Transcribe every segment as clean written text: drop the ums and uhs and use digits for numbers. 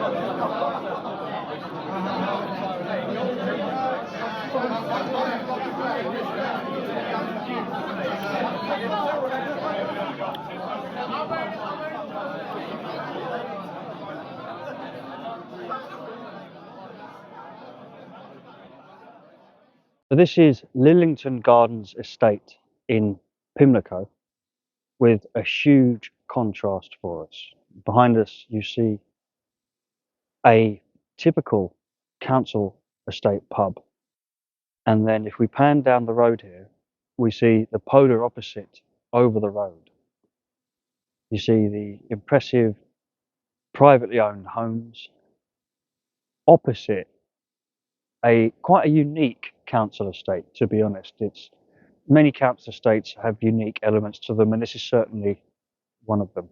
So this is Lillington Gardens Estate in Pimlico, with a huge contrast for us. Behind us you see a typical council estate pub, and then if we pan down the road here, we see the polar opposite over the road. You see the impressive privately owned homes opposite quite a unique council estate, to be honest. Many council estates have unique elements to them, and this is certainly one of them.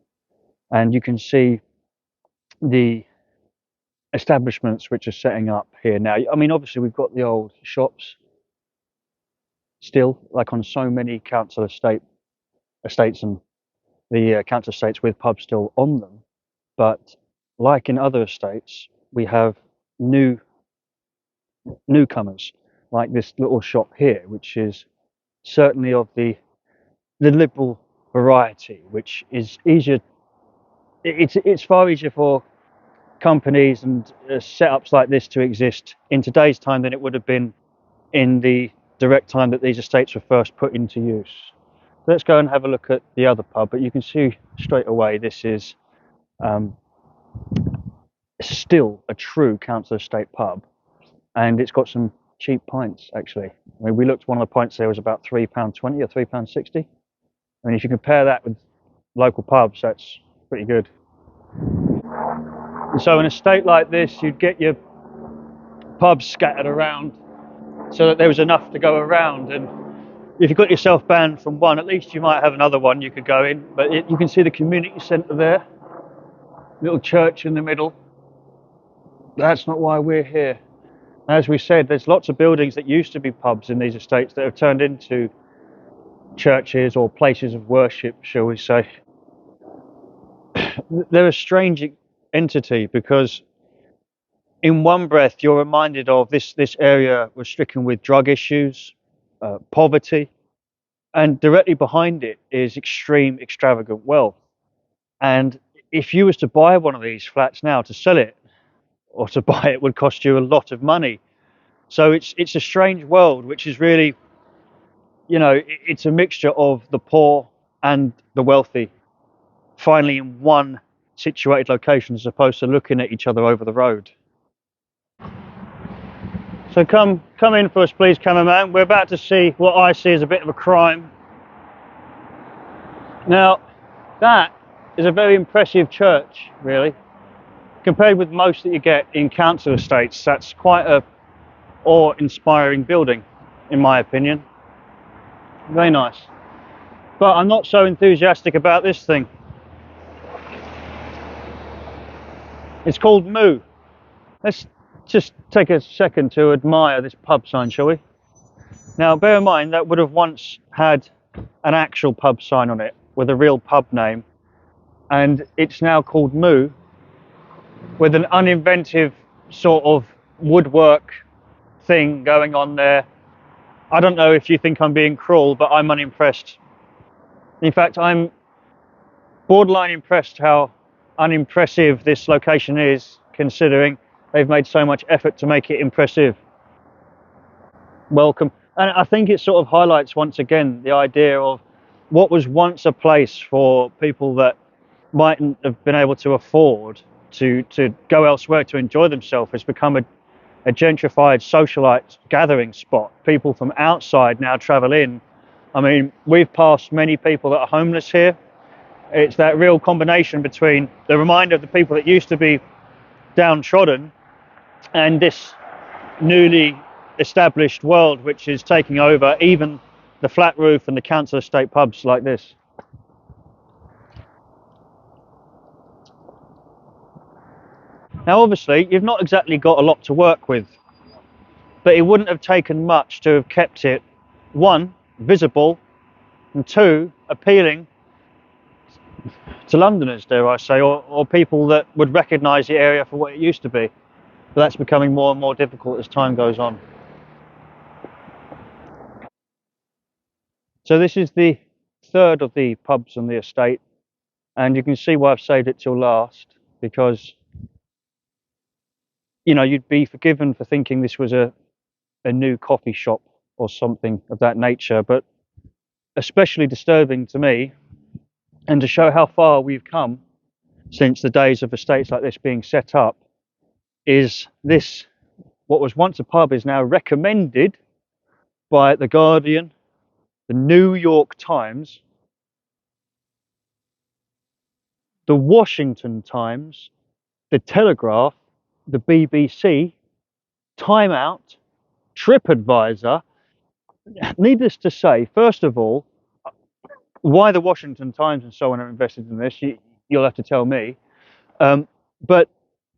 And you can see the establishments which are setting up here now. I mean, obviously we've got the old shops still, like on so many council estates and the council estates with pubs still on them. But like in other estates, we have newcomers, like this little shop here, which is certainly of the liberal variety, which is easier. It's far easier for companies and setups like this to exist in today's time than it would have been in the direct time that these estates were first put into use. So let's go and have a look at the other pub, but you can see straight away this is still a true council estate pub, and it's got some cheap pints actually. I mean, we looked, one of the pints there was about £3.20 or £3.60. I mean, if you compare that with local pubs, that's pretty good. So an estate like this, you'd get your pubs scattered around so that there was enough to go around, and if you got yourself banned from one, at least you might have another one you could go in. But you can see the community centre there, little church in the middle. That's not why we're here. As we said, there's lots of buildings that used to be pubs in these estates that have turned into churches or places of worship, shall we say. They're a strange entity, because in one breath you're reminded of this area was stricken with drug issues, poverty, and directly behind it is extreme extravagant wealth. And if you was to buy one of these flats now, to sell it or to buy it would cost you a lot of money. So it's a strange world, which is really, you know, it's a mixture of the poor and the wealthy finally in one situated location, as opposed to looking at each other over the road. So come in for us, please, cameraman. We're about to see what I see as a bit of a crime. Now, that is a very impressive church, really. Compared with most that you get in council estates, that's quite a awe-inspiring building, in my opinion. Very nice. But I'm not so enthusiastic about this thing. It's called Moo. Let's just take a second to admire this pub sign, shall we? Now, bear in mind that would have once had an actual pub sign on it with a real pub name, and it's now called Moo, with an uninventive sort of woodwork thing going on there. I don't know if you think I'm being cruel, but I'm unimpressed. In fact, I'm borderline impressed how unimpressive this location is, considering they've made so much effort to make it impressive. Welcome. And I think it sort of highlights once again the idea of what was once a place for people that mightn't have been able to afford to go elsewhere to enjoy themselves has become a gentrified socialite gathering spot. People from outside now travel in. I mean, we've passed many people that are homeless here. It's that real combination between the reminder of the people that used to be downtrodden and this newly established world which is taking over even the flat roof and the council estate pubs like this. Now, obviously, you've not exactly got a lot to work with, but it wouldn't have taken much to have kept it, one, visible, and two, appealing to Londoners, dare I say, or people that would recognise the area for what it used to be. But that's becoming more and more difficult as time goes on. So this is the third of the pubs on the estate, and you can see why I've saved it till last, because you'd be forgiven for thinking this was a new coffee shop or something of that nature, but especially disturbing to me, and to show how far we've come since the days of estates like this being set up, is this, what was once a pub is now recommended by The Guardian, the New York Times, the Washington Times, the Telegraph, the BBC, Time Out, TripAdvisor. Needless to say, first of all, why the Washington Times and so on are invested in this, you'll have to tell me. But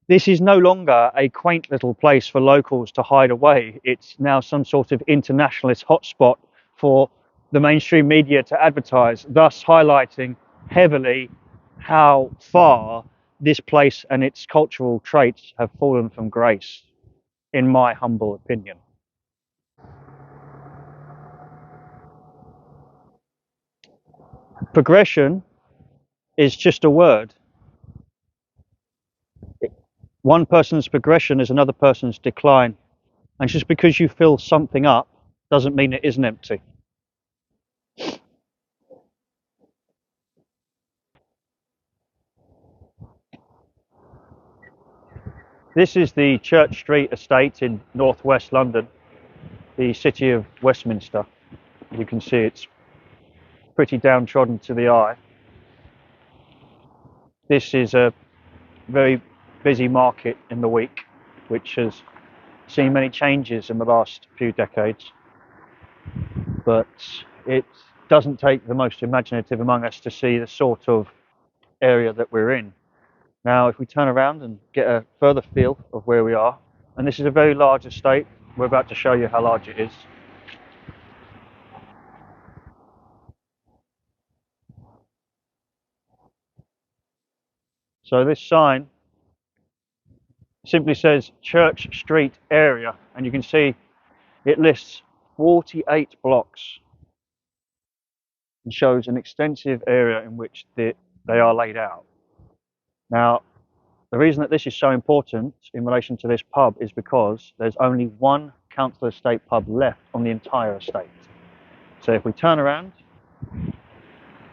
this is no longer a quaint little place for locals to hide away. It's now some sort of internationalist hotspot for the mainstream media to advertise, thus highlighting heavily how far this place and its cultural traits have fallen from grace, in my humble opinion. Progression is just a word. One person's progression is another person's decline. And just because you fill something up doesn't mean it isn't empty. This is the Church Street estate in northwest London, the city of Westminster. You can see it's pretty downtrodden to the eye. This is a very busy market in the week, which has seen many changes in the last few decades. But it doesn't take the most imaginative among us to see the sort of area that we're in. Now, if we turn around and get a further feel of where we are, and this is a very large estate, we're about to show you how large it is. So this sign simply says Church Street area, and you can see it lists 48 blocks and shows an extensive area in which they are laid out. Now, the reason that this is so important in relation to this pub is because there's only one council estate pub left on the entire estate. So if we turn around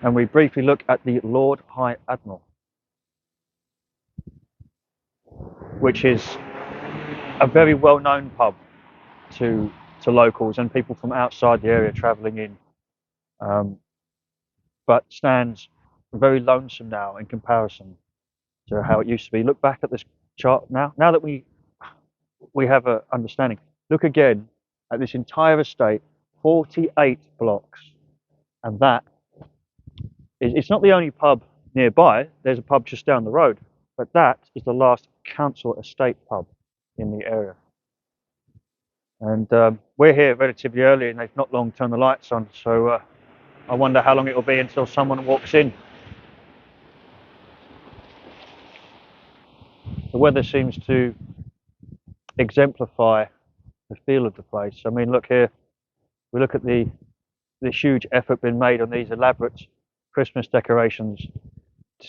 and we briefly look at the Lord High Admiral, which is a very well-known pub to locals and people from outside the area travelling in, but stands very lonesome now in comparison to how it used to be. Look back at this chart now. Now that we have an understanding, look again at this entire estate, 48 blocks, and that is, it's not the only pub nearby. There's a pub just down the road, but that is the last council estate pub in the area. And we're here relatively early, and they've not long turned the lights on, so I wonder how long it will be until someone walks in. The weather seems to exemplify the feel of the place. I mean, look here. We look at the huge effort being made on these elaborate Christmas decorations.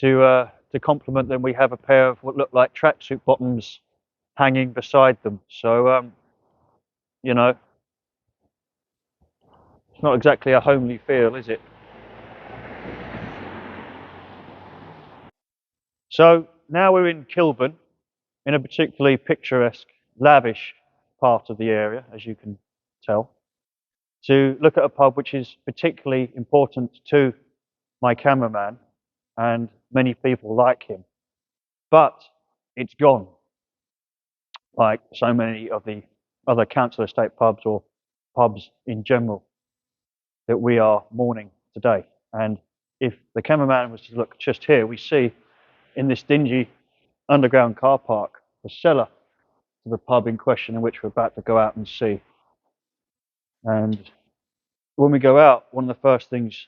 To complement them, we have a pair of what look like tracksuit bottoms hanging beside them. So, you know, it's not exactly a homely feel, is it? So now we're in Kilburn, in a particularly picturesque, lavish part of the area, as you can tell, to look at a pub which is particularly important to my cameraman and many people like him. But it's gone, like so many of the other council estate pubs or pubs in general that we are mourning today. And if the cameraman was to look just here, we see in this dingy underground car park the cellar to the pub in question, in which we're about to go out and see. And when we go out, one of the first things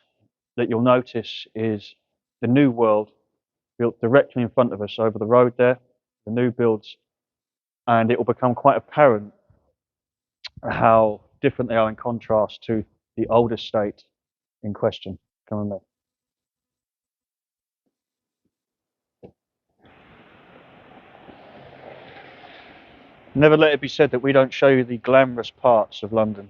that you'll notice is the new world built directly in front of us over the road there, the new builds, and it will become quite apparent how different they are in contrast to the old estate in question. Come on, mate. Never let it be said that we don't show you the glamorous parts of London.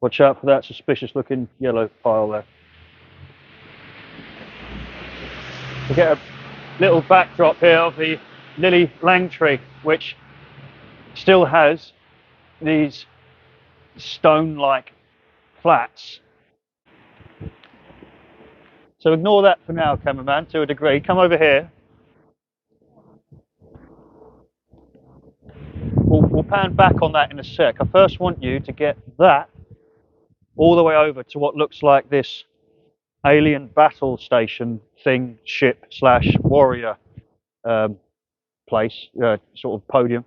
Watch out for that suspicious looking yellow pile there. We get a little backdrop here of the lily lang tree, which still has these stone-like flats. So ignore that for now, cameraman, to a degree. Come over here. We'll pan back on that in a sec. I first want you to get that all the way over to what looks like this alien battle station thing, ship slash warrior place, sort of podium.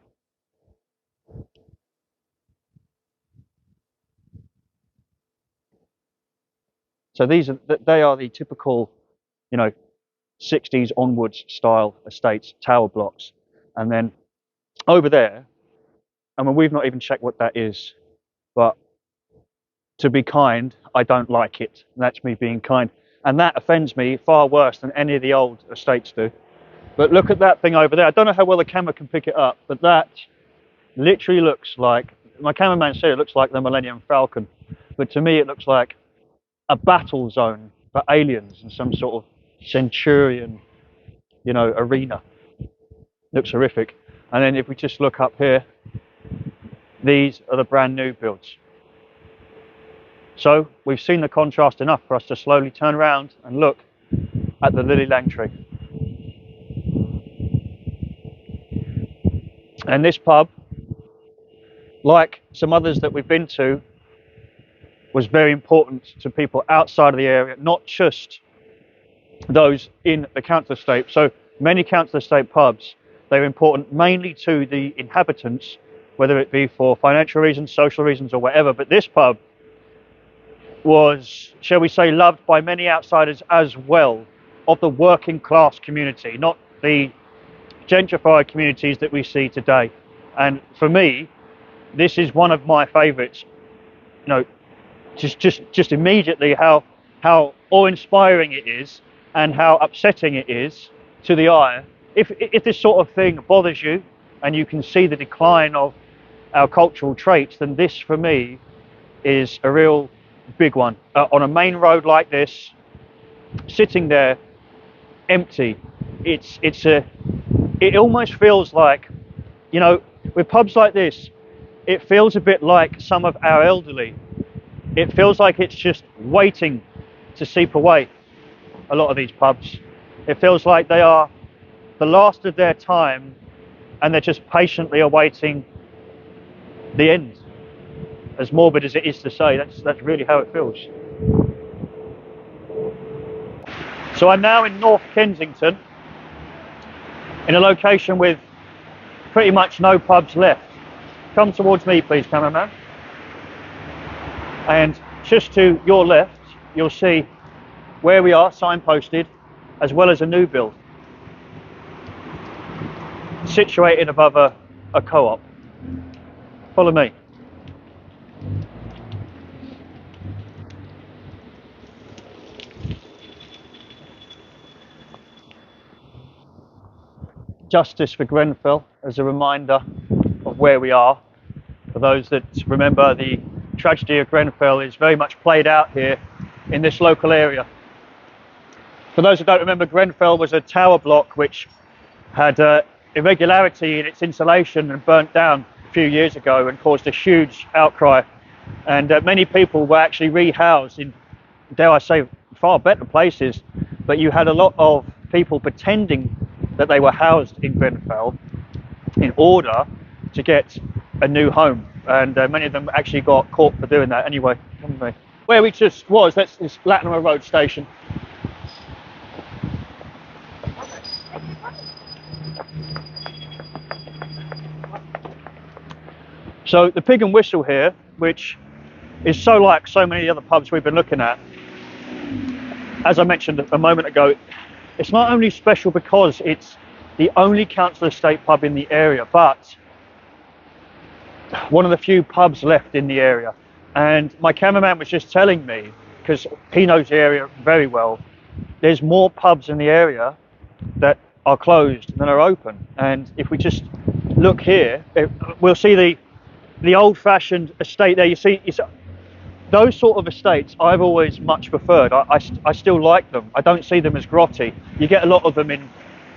So they are the typical, 60s onwards style estates, tower blocks. And then over there, I mean, we've not even checked what that is, but to be kind, I don't like it. And that's me being kind. And that offends me far worse than any of the old estates do. But look at that thing over there. I don't know how well the camera can pick it up, but that literally looks like, my cameraman said it looks like the Millennium Falcon. But to me, it looks like a battle zone for aliens and some sort of centurion, arena. Looks horrific. And then if we just look up here, these are the brand new builds. So we've seen the contrast enough for us to slowly turn around and look at the lily lang tree. And this pub, like some others that we've been to, was very important to people outside of the area, not just those in the council estate. So many council estate pubs, they're important mainly to the inhabitants, whether it be for financial reasons, social reasons, or whatever. But this pub was, shall we say, loved by many outsiders as well, of the working class community, not the gentrified communities that we see today. And for me, this is one of my favourites. Just immediately how awe-inspiring it is and how upsetting it is to the eye. If this sort of thing bothers you and you can see the decline of our cultural traits, then this for me is a real big one. On a main road like this, sitting there empty, it almost feels like, with pubs like this, it feels a bit like some of our elderly. It feels like it's just waiting to seep away, a lot of these pubs. It feels like they are the last of their time and they're just patiently awaiting the end. As morbid as it is to say, that's really how it feels. So I'm now in North Kensington, in a location with pretty much no pubs left. Come towards me, please, cameraman. And just to your left, you'll see where we are, signposted, as well as a new build, situated above a co-op. Follow me. Justice for Grenfell, as a reminder of where we are. For those that remember, the tragedy of Grenfell is very much played out here in this local area. For those who don't remember, Grenfell was a tower block which had irregularity in its insulation and burnt down a few years ago and caused a huge outcry. And many people were actually rehoused in, dare I say, far better places. But you had a lot of people pretending that they were housed in Grenfell in order to get a new home, and many of them actually got caught for doing that anyway. Where we just was, that's this Latimer Road station. So the Pig and Whistle here, which is so like so many other pubs we've been looking at, as I mentioned a moment ago, it's not only special because it's the only council estate pub in the area, but one of the few pubs left in the area. And my cameraman was just telling me, because he knows the area very well, there's more pubs in the area that are closed than are open. And if we just look here, we'll see the old-fashioned estate there. You see, those sort of estates I've always much preferred. I still like them. I don't see them as grotty. You get a lot of them in,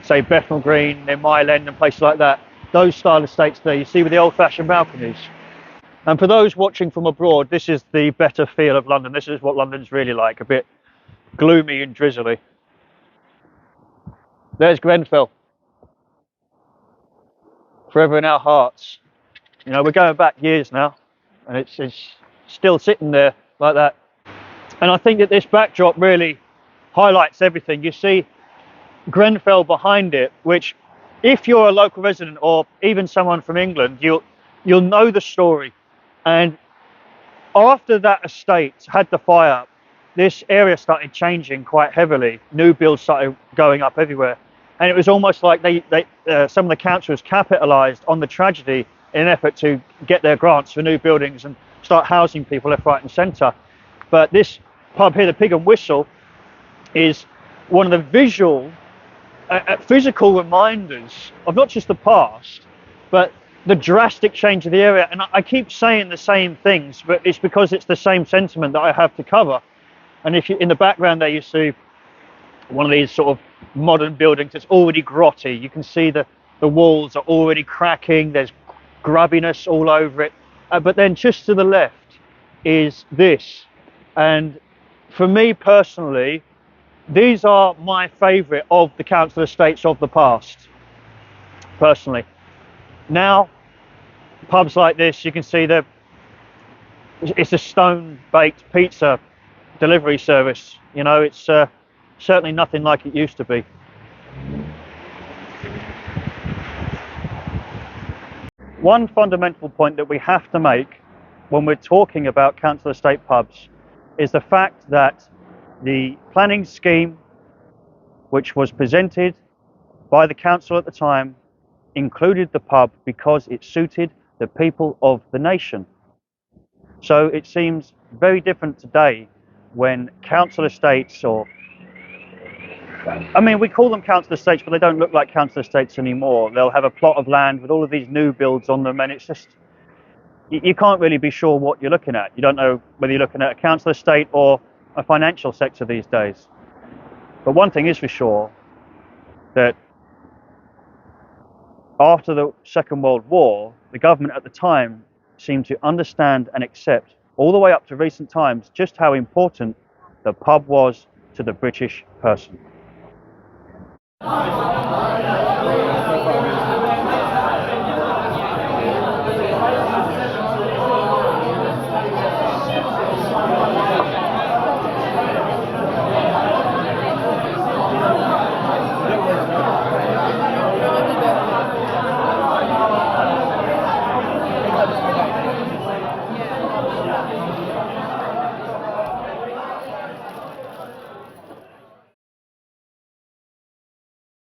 say, Bethnal Green, near Mile End and places like that. Those style estates there, you see with the old-fashioned balconies. And for those watching from abroad, this is the better feel of London. This is what London's really like, a bit gloomy and drizzly. There's Grenfell, forever in our hearts. You know, we're going back years now, and it's still sitting there like that. And I think that this backdrop really highlights everything. You see Grenfell behind it, which, if you're a local resident or even someone from England, you'll know the story. And after that estate had the fire, this area started changing quite heavily. New builds started going up everywhere, and it was almost like some of the councils capitalised on the tragedy in an effort to get their grants for new buildings and start housing people left, right, and centre. But this pub here, the Pig and Whistle, is one of the physical reminders of not just the past, but the drastic change of the area. And I keep saying the same things, but it's because it's the same sentiment that I have to cover. And if you, in the background there, you see one of these sort of modern buildings that's already grotty. You can see the walls are already cracking. There's grubbiness all over it. But then just to the left is this. And for me personally, these are my favourite of the council estates of the past, personally. Now, pubs like this, you can see it's a stone-baked pizza delivery service. You know, it's certainly nothing like it used to be. One fundamental point that we have to make when we're talking about council estate pubs is the fact that the planning scheme, which was presented by the council at the time, included the pub because it suited the people of the nation. So it seems very different today when council estates, we call them council estates, but they don't look like council estates anymore. They'll have a plot of land with all of these new builds on them, and it's just, you can't really be sure what you're looking at. You don't know whether you're looking at a council estate or a financial sector these days. But one thing is for sure, that after the Second World War, the government at the time seemed to understand and accept, all the way up to recent times, just how important the pub was to the British person.